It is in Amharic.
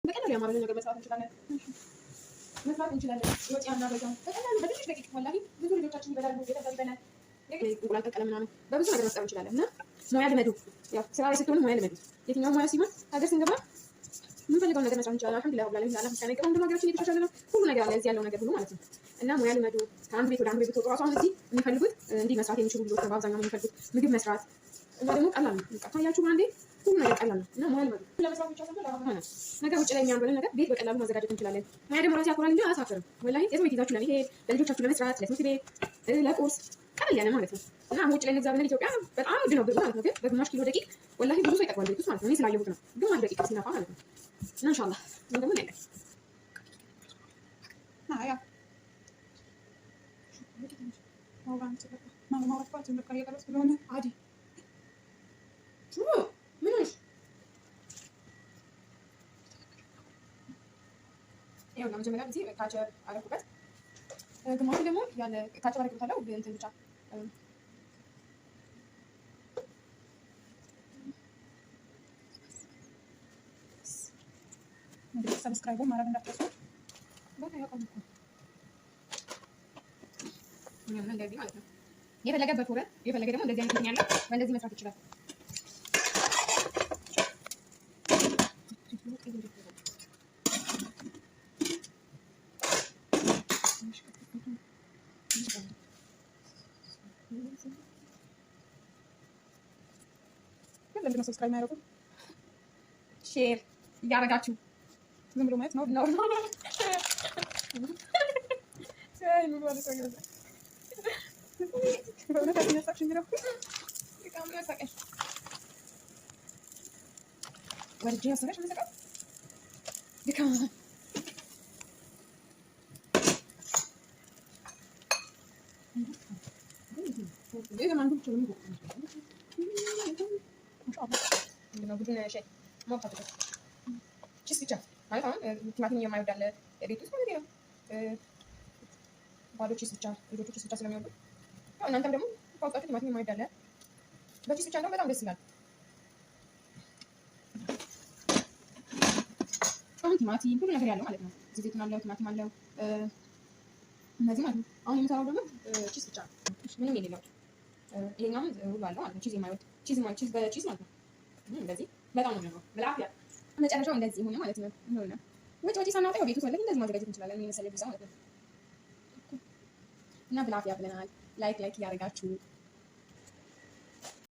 በቀላሉ ያማረልን ነገር መስራት እንችላለን። ወጪ አናበዛም። በቀላሉ በትንሽ ደቂቃ ወላሂ ብዙ ልጆቻችን ይበላሉ፣ ቤተሰብ ይበላል። እንቁላል ቀቀለ ምናምን በብዙ ነገር መፍጠር እንችላለን። እና ሙያ ልመዱ። ያው ስራ ላይ ስትሆኑ ሙያ ልመዱ። የትኛው ሙያ ሲሆን ሀገር ስንገባ የምንፈልገውን ነገር መስራት እንችላለን። አልሐምዱሊላህ ብላ ለላ ምስጋና ይገባው። እንደም ሀገራችን እየተሻሻለ ነው። ሁሉ ነገር አለ እዚህ ያለው ነገር ሁሉ ማለት ነው። እና ሙያ ልመዱ። ከአንድ ቤት ወደ አንድ ቤት ብትወጡ ራሱ አሁን እዚህ የሚፈልጉት እንዲህ መስራት የሚችሉ ልጆች በአብዛኛው የሚፈልጉት ምግብ መስራት እና ደግሞ ቀላል ነው። ካያችሁ በአንዴ ሁሉ ነገር ቀላል ነው። እና ሙያ ልመዱ። ለመስራት ብቻ ሳይሆን ለራሱ ነው። ነገር ውጭ ላይ የሚያምረን ነገር ቤት በቀላሉ ማዘጋጀት እንችላለን። ሙያ ደግሞ ራሱ ያኮራል እንጂ አያሳፍርም። ወላሂ የሰው ቤት ይዛችሁ ለመሄድ ለልጆቻችሁ ለመስራት ለትምህርት ቤት ለቁርስ ቀለል ያለ ማለት ነው። እና ውጭ ላይ እንግዛ ብለን ኢትዮጵያ በጣም ውድ ነው ብሩ ማለት ነው። ግን በግማሽ ኪሎ ደቂቅ ወላሂ ብዙ ሰው ይጠቅማል ቤት ውስጥ ማለት ነው። እኔ ስላየሁት ነው። ግማሽ ደቂቃ ሲነፋ ማለት ነው። እና ኢንሻአላህ ምን ደግሞ ያለ አያ ያው መጀመሪያ ጊዜ ካቸር አደረኩበት። ግማሹ ደግሞ ያለ ካቸር አደረኩታለሁ እንትን ብቻ ሰብስክራይብ ማድረግ እንዳትረሱ። እንደዚህ ማለት ነው። የፈለገ በፎረን የፈለገ ደግሞ እንደዚህ አይነት ያለ በእንደዚህ መስራት ይችላል። ለምንድን ነው ሰብስክራይብ የሚያደርጉት? ሼር እያደረጋችሁ ዝም ብሎ ማየት ነው ኖርማል። ቺስ ብቻ ማለት አሁን ቲማቲም የማይወድ አለ ቤት ውስጥ ማለት ነው። ባዶ ቺስ ብቻ ልጆቹ ቺስ ብቻ ስለሚወዱ ያው እናንተም ደግሞ ካውጣችሁ ቲማቲም የማይወድ አለ በቺስ ብቻ እንደው በጣም ደስ ይላል። አሁን ቲማቲም ሁሉ ነገር ያለው ማለት ነው። ዘይቱን አለው፣ ቲማቲም አለው፣ እነዚህ ማለት ነው። አሁን የምሰራው ደግሞ ቺስ ብቻ ምንም የሌለው ይሄኛውን ሁሉ አለው ማለት ነው። ቺዝ የማይወድ ቺዝ በቺዝ ማለት ነው። እንደዚህ በጣም ነው የሚያምረው። በላፊያ መጨረሻው እንደዚህ ሆነ ማለት ነው። ይሆነ ወጪ ሳናወጣ ቤት ውስጥ ወለክ እንደዚህ ማዘጋጀት እንችላለን። የመሰለ ቢዛ ማለት ነው። እና ብላፊያ ብለናል። ላይክ እያደረጋችሁ